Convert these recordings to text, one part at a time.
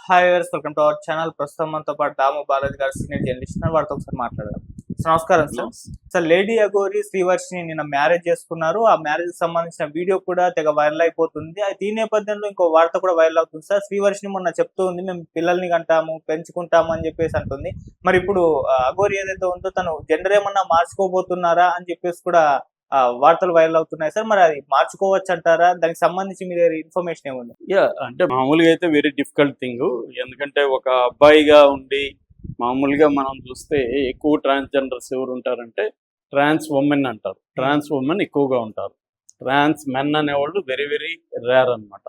Hi viewers, welcome to our channel. ప్రస్తుతం మనతో పాటు దాము బాలాజీ గారు సీనియర్ జర్నలిస్ట్ ఉన్నారు. వారితో ఒకసారి మాట్లాడదాం. నమస్కారం sir. Sir, lady Aghori Srivarshini నిన్న మ్యారేజ్ చేసుకున్నారు. ఆ మ్యారేజ్ సంబంధించిన వీడియో కూడా తెగ వైరల్ అయిపోతుంది. అయితే ఈ నేపథ్యంలో ఇంకో వార్త కూడా వైరల్ అవుతుంది సార్. శ్రీవర్షిని మొన్న చెప్తూ ఉంది, మేము పిల్లల్ని కంటాము, పెంచుకుంటాము అని చెప్పేసి అంటుంది. మరి ఇప్పుడు అఘోరి ఏదైతే ఉందో తను జెండర్ ఏమన్నా మార్చుకోబోతున్నారా అని చెప్పేసి కూడా వార్తలు వైరల్ అవుతున్నాయి సార్. మరి అది మార్చుకోవచ్చు అంటారా? దానికి సంబంధించి మీ దగ్గర ఇన్ఫర్మేషన్ ఏముంది? అంటే మామూలుగా అయితే వెరీ డిఫికల్ట్ థింగ్. ఎందుకంటే ఒక అబ్బాయిగా ఉండి మామూలుగా మనం చూస్తే ఎక్కువ ట్రాన్స్జెండర్స్ ఎవరు ఉంటారంటే ట్రాన్స్ ఉమెన్ అంటారు. ట్రాన్స్ ఉమెన్ ఎక్కువగా ఉంటారు. ట్రాన్స్ మెన్ అనేవాళ్ళు వెరీ వెరీ రేర్ అనమాట.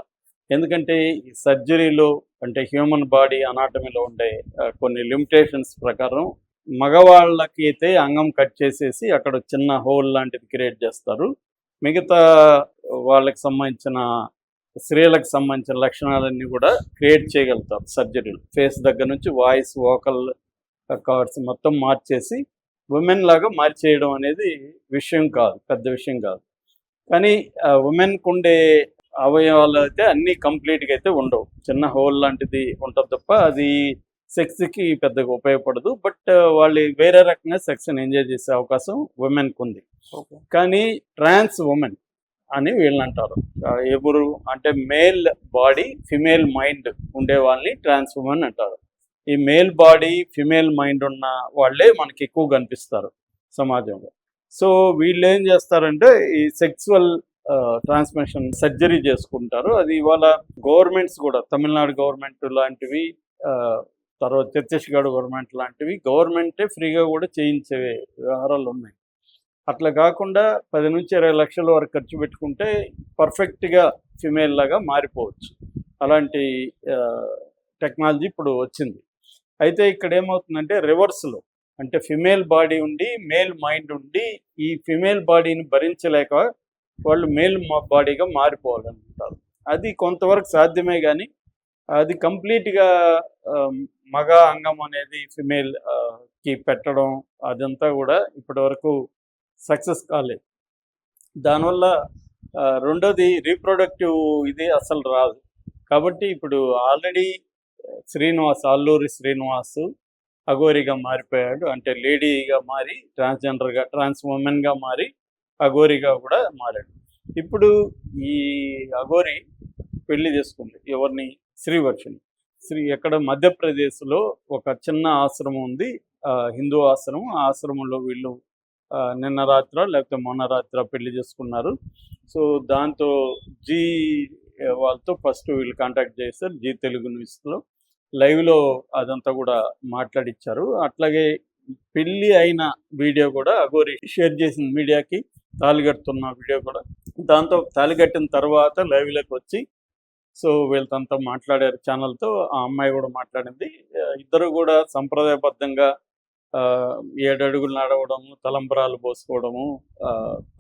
ఎందుకంటే ఈ సర్జరీలో అంటే హ్యూమన్ బాడీ అనాటమీలో ఉండే కొన్ని లిమిటేషన్స్ ప్రకారం మగవాళ్ళకి అయితే అంగం కట్ చేసేసి అక్కడ చిన్న హోల్ లాంటిది క్రియేట్ చేస్తారు. మిగతా వాళ్ళకి సంబంధించిన స్త్రీలకు సంబంధించిన లక్షణాలన్నీ కూడా క్రియేట్ చేయగలుగుతారు సర్జరీలు. ఫేస్ దగ్గర నుంచి వాయిస్, వోకల్ కార్డ్స్ మొత్తం మార్చేసి ఉమెన్ లాగా మార్చేయడం అనేది విషయం కాదు, పెద్ద విషయం కాదు. కానీ ఉమెన్కు ఉండే అవయవాలు అయితే అన్నీ కంప్లీట్గా అయితే ఉండవు. చిన్న హోల్ లాంటిది ఉంటుంది తప్ప అది సెక్స్కి పెద్దగా ఉపయోగపడదు. బట్ వాళ్ళు వేరే రకంగా సెక్స్ని ఎంజాయ్ చేసే అవకాశం ఉమెన్కి ఉంది. కానీ ట్రాన్స్ ఉమెన్ అని వీళ్ళని అంటారు. ఎవరు అంటే మేల్ బాడీ ఫిమేల్ మైండ్ ఉండే వాళ్ళని ట్రాన్స్ ఉమెన్ అంటారు. ఈ మేల్ బాడీ ఫిమేల్ మైండ్ ఉన్న వాళ్ళే మనకి ఎక్కువ కనిపిస్తారు సమాజంలో. సో వీళ్ళు ఏం చేస్తారంటే ఈ సెక్సువల్ ట్రాన్స్మిషన్ సర్జరీ చేసుకుంటారు. అది ఇవాళ గవర్నమెంట్స్ కూడా తమిళనాడు గవర్నమెంట్ లాంటివి, తర్వాత ఛత్తీస్గఢ్ గవర్నమెంట్ లాంటివి గవర్నమెంటే ఫ్రీగా కూడా చేయించే వ్యవహారాలు ఉన్నాయి. అట్లా కాకుండా 10 నుంచి 20 లక్షల వరకు ఖర్చు పెట్టుకుంటే పర్ఫెక్ట్గా ఫిమేల్ లాగా మారిపోవచ్చు. అలాంటి టెక్నాలజీ ఇప్పుడు వచ్చింది. అయితే ఇక్కడ ఏమవుతుందంటే రివర్స్లో, అంటే ఫిమేల్ బాడీ ఉండి మేల్ మైండ్ ఉండి ఈ ఫిమేల్ బాడీని భరించలేక వాళ్ళు మేల్ బాడీగా మారిపోవాలనుకుంటారు. అది కొంతవరకు సాధ్యమే, కానీ అది కంప్లీట్గా మగ అంగం అనేది ఫిమేల్ కి పెట్టడం అదంతా కూడా ఇప్పటి వరకు సక్సెస్ కాలేదు. దానివల్ల రెండోది రీప్రొడక్టివ్ ఇది అసలు రాదు. కాబట్టి ఇప్పుడు ఆల్రెడీ అల్లూరి శ్రీనివాస్ అఘోరిగా మారిపోయాడు. అంటే లేడీగా మారి ట్రాన్స్జెండర్గా ట్రాన్స్ ఉమెన్గా మారి అఘోరిగా కూడా మారాడు. ఇప్పుడు ఈ అఘోరి పెళ్లి చేసుకుంది ఎవరిని? శ్రీవర్షిని. ఎక్కడ మధ్యప్రదేశ్లో ఒక చిన్న ఆశ్రమం ఉంది, హిందూ ఆశ్రమం. ఆ ఆశ్రమంలో వీళ్ళు నిన్న రాత్ర లేకపోతే మొన్న రాత్ర పెళ్లి చేసుకున్నారు. సో దాంతో జీ వాళ్ళతో ఫస్ట్ వీళ్ళు కాంటాక్ట్ చేస్తారు. జీ తెలుగు న్యూస్లో లైవ్లో అదంతా కూడా మాట్లాడిచ్చారు. అట్లాగే పెళ్ళి అయిన వీడియో కూడా అఘోరి షేర్ చేసిన మీడియాకి, తాళిగట్టుతున్న వీడియో కూడా. దాంతో తాళిగట్టిన తర్వాత లైవ్లోకి వచ్చి సో వీళ్ళతో మాట్లాడారు ఛానల్తో. ఆ అమ్మాయి కూడా మాట్లాడింది. ఇద్దరు కూడా సంప్రదాయబద్ధంగా 7 అడుగులు నడవడము, తలంబరాలు పోసుకోవడము,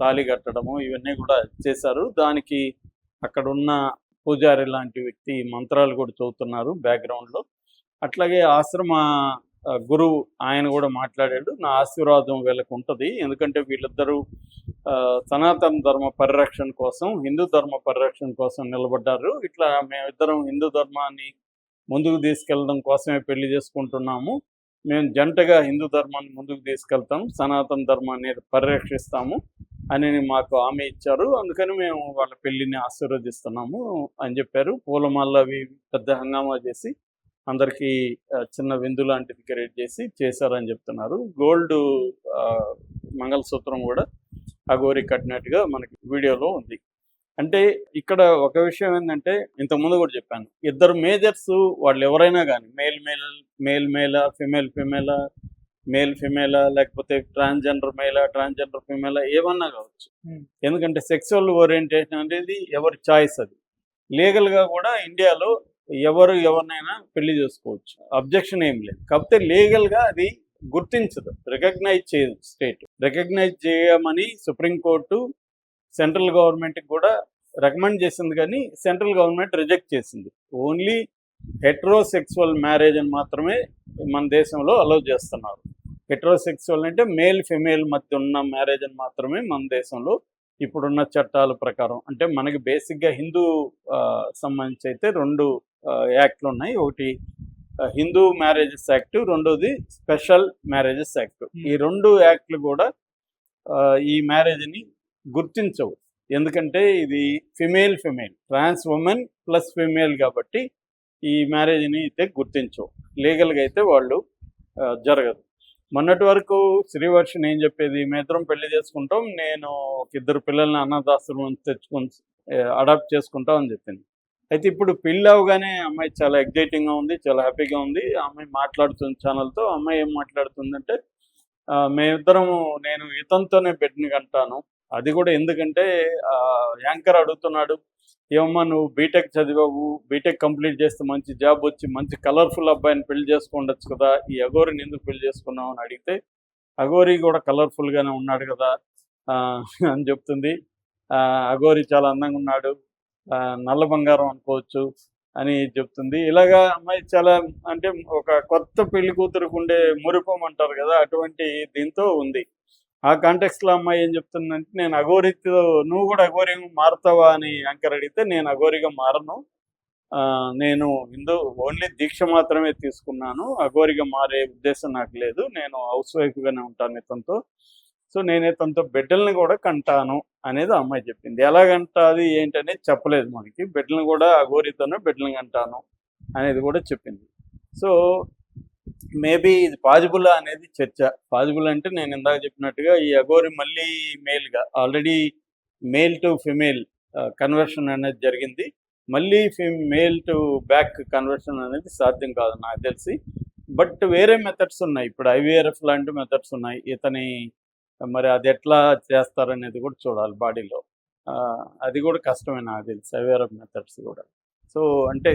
తాళి కట్టడము ఇవన్నీ కూడా చేశారు. దానికి అక్కడ ఉన్న పూజారి లాంటి వ్యక్తి మంత్రాలు కూడా చదువుతున్నారు బ్యాక్గ్రౌండ్లో. అట్లాగే ఆశ్రమ గురువు ఆయన కూడా మాట్లాడాడు. నా ఆశీర్వాదం వీళ్ళకు ఉంటుంది, ఎందుకంటే వీళ్ళిద్దరూ సనాతన ధర్మ పరిరక్షణ కోసం, హిందూ ధర్మ పరిరక్షణ కోసం నిలబడ్డారు. ఇట్లా మేమిద్దరం హిందూ ధర్మాన్ని ముందుకు తీసుకెళ్ళడం కోసమే పెళ్లి చేసుకుంటున్నాము. మేము జంటగా హిందూ ధర్మాన్ని ముందుకు తీసుకెళ్తాం, సనాతన ధర్మాన్ని పరిరక్షిస్తాము అని మాకు హామీ ఇచ్చారు. అందుకని మేము వాళ్ళ పెళ్లిని ఆశీర్వదిస్తున్నాము అని చెప్పారు. పూలమాల అవి పెద్ద హంగామా చేసి అందరికీ చిన్న విందు లాంటిది క్రియేట్ చేసి చేశారని చెప్తున్నారు. గోల్డ్ మంగళసూత్రం కూడా అఘోరి కట్టినట్టుగా మనకి వీడియోలో ఉంది. అంటే ఇక్కడ ఒక విషయం ఏంటంటే, ఇంతకుముందు కూడా చెప్పాను, ఇద్దరు మేజర్స్ వాళ్ళు ఎవరైనా కానీ మేల్ మేలా, ఫిమేలా, మేల్ ఫిమేలా, లేకపోతే ట్రాన్స్జెండర్ మేలా, ట్రాన్స్జెండర్ ఫిమేలా, ఏమన్నా కావచ్చు. ఎందుకంటే సెక్సువల్ ఓరియంటేషన్ అనేది ఎవరి చాయిస్. అది లీగల్గా కూడా ఇండియాలో ఎవరినైనా పెళ్లి చేసుకోవచ్చు, అబ్జెక్షన్ ఏం లేదు. కాకపోతే లీగల్గా అది గుర్తించదు, రికగ్నైజ్ చేయదు. స్టేట్ రికగ్నైజ్ చేయమని సుప్రీంకోర్టు సెంట్రల్ గవర్నమెంట్కి కూడా రికమెండ్ చేసింది, కానీ సెంట్రల్ గవర్నమెంట్ రిజెక్ట్ చేసింది. ఓన్లీ హెట్రోసెక్సువల్ మ్యారేజ్ అని మాత్రమే మన దేశంలో అలౌ చేస్తున్నారు. హెట్రోసెక్సువల్ అంటే మేల్ ఫిమేల్ మధ్య ఉన్న మ్యారేజ్ అని మాత్రమే మన దేశంలో ఇప్పుడున్న చట్టాల ప్రకారం. అంటే మనకి బేసిక్గా హిందూ సంబంధించి అయితే 2 యాక్ట్లు ఉన్నాయి. ఒకటి హిందూ మ్యారేజెస్ యాక్ట్, రెండోది స్పెషల్ మ్యారేజెస్ యాక్ట్. ఈ 2 యాక్ట్లు కూడా ఈ మ్యారేజ్ని గుర్తించవు. ఎందుకంటే ఇది female trans women plus female కాబట్టి ఈ మ్యారేజ్ని అయితే గుర్తించవు. లీగల్గా అయితే వాళ్ళు జరగదు. మొన్నటి వరకు శ్రీవర్షిని ఏం చెప్పేది, మేమిద్దరం పెళ్లి చేసుకుంటాం, నేను ఒక 2 పిల్లల్ని అనాథాశ్రమం నుంచి తెచ్చుకొని అడాప్ట్ చేసుకుంటాం అని చెప్పింది. అయితే ఇప్పుడు పెళ్ళి అవగానే అమ్మాయి చాలా ఎగ్జైటింగ్గా ఉంది, చాలా హ్యాపీగా ఉంది. ఆ అమ్మాయి మాట్లాడుతుంది ఛానల్తో. అమ్మాయి ఏం మాట్లాడుతుందంటే, మేమిద్దరము నేను ఇతనితోనే బెడ్ని కంటాను. అది కూడా ఎందుకంటే యాంకర్ అడుగుతున్నాడు, ఏమమ్మా నువ్వు బీటెక్ చదివావు, బీటెక్ కంప్లీట్ చేస్తే మంచి జాబ్ వచ్చి మంచి కలర్ఫుల్ అబ్బాయిని పెళ్లి చేసుకోండొచ్చు కదా, ఈ అఘోరిని ఎందుకు పెళ్లి చేసుకున్నావు అని అడిగితే, అఘోరి కూడా కలర్ఫుల్గానే ఉన్నాడు కదా అని చెప్తుంది. అఘోరి చాలా అందంగా ఉన్నాడు, నల్ల బంగారం అనుకోవచ్చు అని చెప్తుంది. ఇలాగా అమ్మాయి చాలా అంటే ఒక కొత్త పెళ్లి కూతురుకు ఉండే మురిపం అంటారు కదా, అటువంటి దీంతో ఉంది. ఆ కాంటెక్స్లో అమ్మాయి ఏం చెప్తుందంటే, నేను అఘోరితో నువ్వు కూడా అఘోరి మారుతావా అని యాంకర్ అడిగితే, నేను అఘోరిగా మారను, నేను ఓన్లీ దీక్ష మాత్రమే తీసుకున్నాను, అఘోరిగా మారే ఉద్దేశం నాకు లేదు, నేను హౌస్ వైఫ్గానే ఉంటాను ఇతనితో, సో నేను ఇతనితో బిడ్డల్ని కూడా కంటాను అనేది ఆ అమ్మాయి చెప్పింది. ఎలాగంటాది ఏంటనేది చెప్పలేదు మనకి. బిడ్డలను కూడా అఘోరితోనే బిడ్డలను కంటాను అనేది కూడా చెప్పింది. సో మేబీ ఇది పాజిబుల్ అనేది చర్చ. పాజిబుల్ అంటే నేను ఇందాక చెప్పినట్టుగా ఈ అఘోరి మళ్ళీ మేల్గా, already male to female conversion అనేది జరిగింది, మళ్ళీ మేల్ టు బ్యాక్ కన్వర్షన్ అనేది సాధ్యం కాదు నాకు తెలిసి. బట్ వేరే మెథడ్స్ ఉన్నాయి, ఇప్పుడు ఐవీఆర్ఎఫ్ లాంటి మెథడ్స్ ఉన్నాయి. ఇతని మరి అది ఎట్లా చేస్తారనేది కూడా చూడాలి బాడీలో. అది కూడా కష్టమే నాకు తెలిసి, ఐవీఆర్ఎఫ్ మెథడ్స్ కూడా. సో అంటే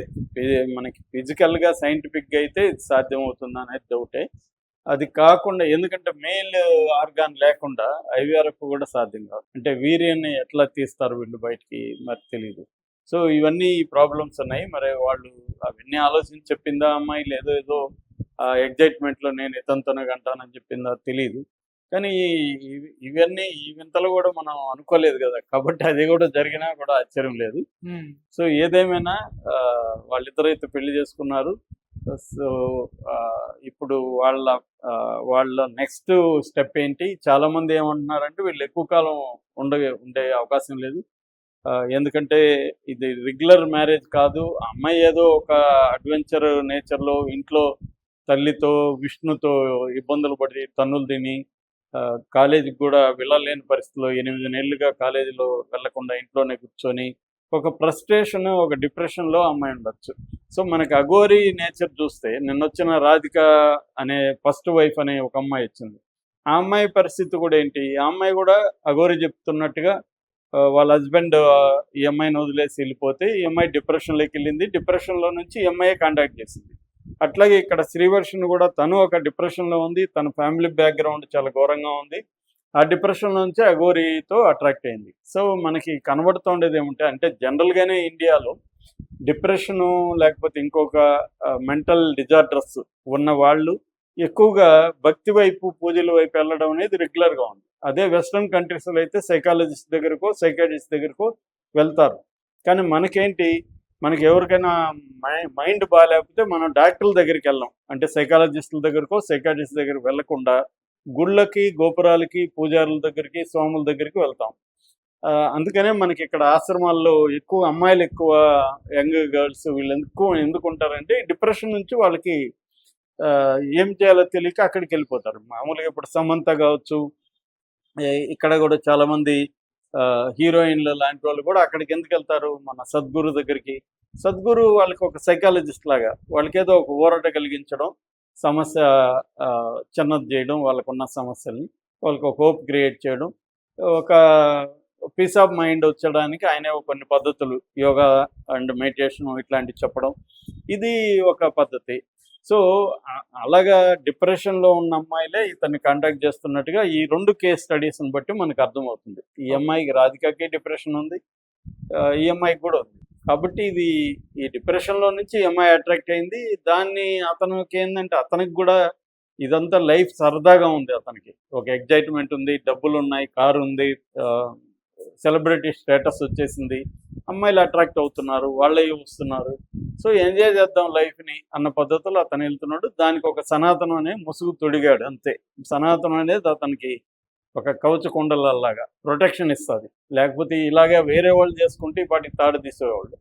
మనకి ఫిజికల్గా సైంటిఫిక్గా అయితే ఇది సాధ్యమవుతుందా అనేది డౌటే. అది కాకుండా, ఎందుకంటే మేల్ ఆర్గాన్ లేకుండా ఐవీఆర్ఎఫ్ కూడా సాధ్యం కాదు. అంటే వీర్యాన్ని ఎట్లా తీస్తారు వీళ్ళు బయటికి మరి తెలియదు. సో ఇవన్నీ ప్రాబ్లమ్స్ ఉన్నాయి. మరి వాళ్ళు అవన్నీ ఆలోచించి చెప్పిందా అమ్మాయి, లేదో ఏదో ఎగ్జైట్మెంట్లో నేను ఇతనితోనే కంటానని చెప్పిందా తెలియదు. కానీ ఇవన్నీ ఈ వింతలు కూడా మనం అనుకోలేదు కదా, కాబట్టి అది కూడా జరిగినా కూడా ఆశ్చర్యం లేదు. సో ఏదేమైనా వాళ్ళిద్దరూ అయితే పెళ్లి చేసుకున్నారు. సో ఇప్పుడు వాళ్ళ నెక్స్ట్ స్టెప్ ఏంటి, చాలా మంది ఏమంటున్నారంటే వీళ్ళు ఎక్కువ కాలం ఉండే అవకాశం లేదు, ఎందుకంటే ఇది రెగ్యులర్ మ్యారేజ్ కాదు. అమ్మాయి ఏదో ఒక అడ్వెంచర్ నేచర్లో ఇంట్లో తల్లితో విష్ణుతో ఇబ్బందులు పడి తన్నులు తిని కాలేజీకి కూడా వెళ్ళలేని పరిస్థితిలో 8 నెలలుగా కాలేజీలో వెళ్లకుండా ఇంట్లోనే కూర్చొని ఒక ఫ్రస్ట్రేషన్, ఒక డిప్రెషన్లో అమ్మాయి ఉండొచ్చు. సో మనకి అఘోరి నేచర్ చూస్తే, నిన్నొచ్చిన రాధిక అనే ఫస్ట్ వైఫ్ అనే ఒక అమ్మాయి వచ్చింది. ఆ అమ్మాయి పరిస్థితి కూడా ఏంటి, ఆ అమ్మాయి కూడా అఘోరి చెప్తున్నట్టుగా వాళ్ళ హస్బెండ్ ఈ అమ్మాయిని వదిలేసి వెళ్ళిపోతే ఈ అమ్మాయి డిప్రెషన్లోకి వెళ్ళింది. డిప్రెషన్లో నుంచి ఈ అమ్మాయి కాంటాక్ట్ చేసింది. అట్లాగే ఇక్కడ శ్రీవర్షిని కూడా తను ఒక డిప్రెషన్లో ఉంది, తన ఫ్యామిలీ బ్యాక్గ్రౌండ్ చాలా ఘోరంగా ఉంది. ఆ డిప్రెషన్ నుంచే అఘోరితో అట్రాక్ట్ అయింది. సో మనకి కనబడుతుండేది ఏమంటే, అంటే జనరల్గానే ఇండియాలో డిప్రెషను లేకపోతే ఇంకొక మెంటల్ డిజార్డర్స్ ఉన్న వాళ్ళు ఎక్కువగా భక్తి వైపు, పూజల వైపు వెళ్ళడం అనేది రెగ్యులర్గా ఉంది. అదే వెస్ట్రన్ కంట్రీస్లో అయితే సైకాలజిస్ట్ దగ్గరకో సైకాట్రిస్ట్ దగ్గరకో వెళ్తారు. కానీ మనకేంటి, మనకి ఎవరికైనా మైండ్ బాగాలేకపోతే మనం డాక్టర్ల దగ్గరికి వెళ్ళాం, అంటే సైకాలజిస్టుల దగ్గరకో సైకాట్రిస్ట్ దగ్గరికి వెళ్లకుండా గుళ్ళకి, గోపురాలకి, పూజారుల దగ్గరికి, స్వాముల దగ్గరికి వెళ్తాం. అందుకనే మనకి ఇక్కడ ఆశ్రమాల్లో ఎక్కువ అమ్మాయిలు, ఎక్కువ యంగ్ గర్ల్స్ వీళ్ళు ఎందుకు ఉంటారంటే డిప్రెషన్ నుంచి వాళ్ళకి ఏం చేయాలో తెలియక అక్కడికి వెళ్ళిపోతారు. మామూలుగా ఇప్పుడు సమంత కావచ్చు, ఇక్కడ కూడా చాలామంది హీరోయిన్లు లాంటి వాళ్ళు కూడా అక్కడికి ఎందుకు వెళ్తారు, మన సద్గురు దగ్గరికి. సద్గురు వాళ్ళకి ఒక సైకాలజిస్ట్ లాగా, వాళ్ళకి ఏదో ఒక ఊరట కలిగించడం, సమస్య చిన్నది చేయడం, వాళ్ళకున్న సమస్యల్ని వాళ్ళకి ఒక హోప్ క్రియేట్ చేయడం, ఒక పీస్ ఆఫ్ మైండ్ వచ్చడానికి ఆయనే కొన్ని పద్ధతులు, యోగా అండ్ మెడిటేషన్ ఇట్లాంటివి చెప్పడం, ఇది ఒక పద్ధతి. సో అలాగా డిప్రెషన్లో ఉన్న అమ్మాయిలే ఇతన్ని కాంటాక్ట్ చేస్తున్నట్టుగా ఈ 2 కేస్ స్టడీస్ని బట్టి మనకు అర్థమవుతుంది. ఈ అమ్మాయికి, రాధికకి డిప్రెషన్ ఉంది, ఈ అమ్మాయికి కూడా ఉంది. కాబట్టి ఇది ఈ డిప్రెషన్లో నుంచి ఈ అమ్మాయి అట్రాక్ట్ అయింది. దాన్ని అతనికి ఏంటంటే, అతనికి కూడా ఇదంతా లైఫ్ సరదాగా ఉంది, అతనికి ఒక ఎగ్జైట్మెంట్ ఉంది, డబ్బులు ఉన్నాయి, కారు ఉంది, సెలబ్రిటీ స్టేటస్ వచ్చేసింది, అమ్మాయిలు అట్రాక్ట్ అవుతున్నారు, వాళ్ళే వస్తున్నారు, సో ఎంజాయ్ చేద్దాం లైఫ్ని అన్న పద్ధతిలో అతను వెళ్తున్నాడు. దానికి ఒక సనాతనం అనే ముసుగు తొడిగాడు అంతే. సనాతనం అనేది అతనికి ఒక కవచ కుండలలాగా ప్రొటెక్షన్ ఇస్తుంది. లేకపోతే ఇలాగే వేరే వాళ్ళు చేసుకుంటే వాటికి తాడు తీసేవాళ్ళు.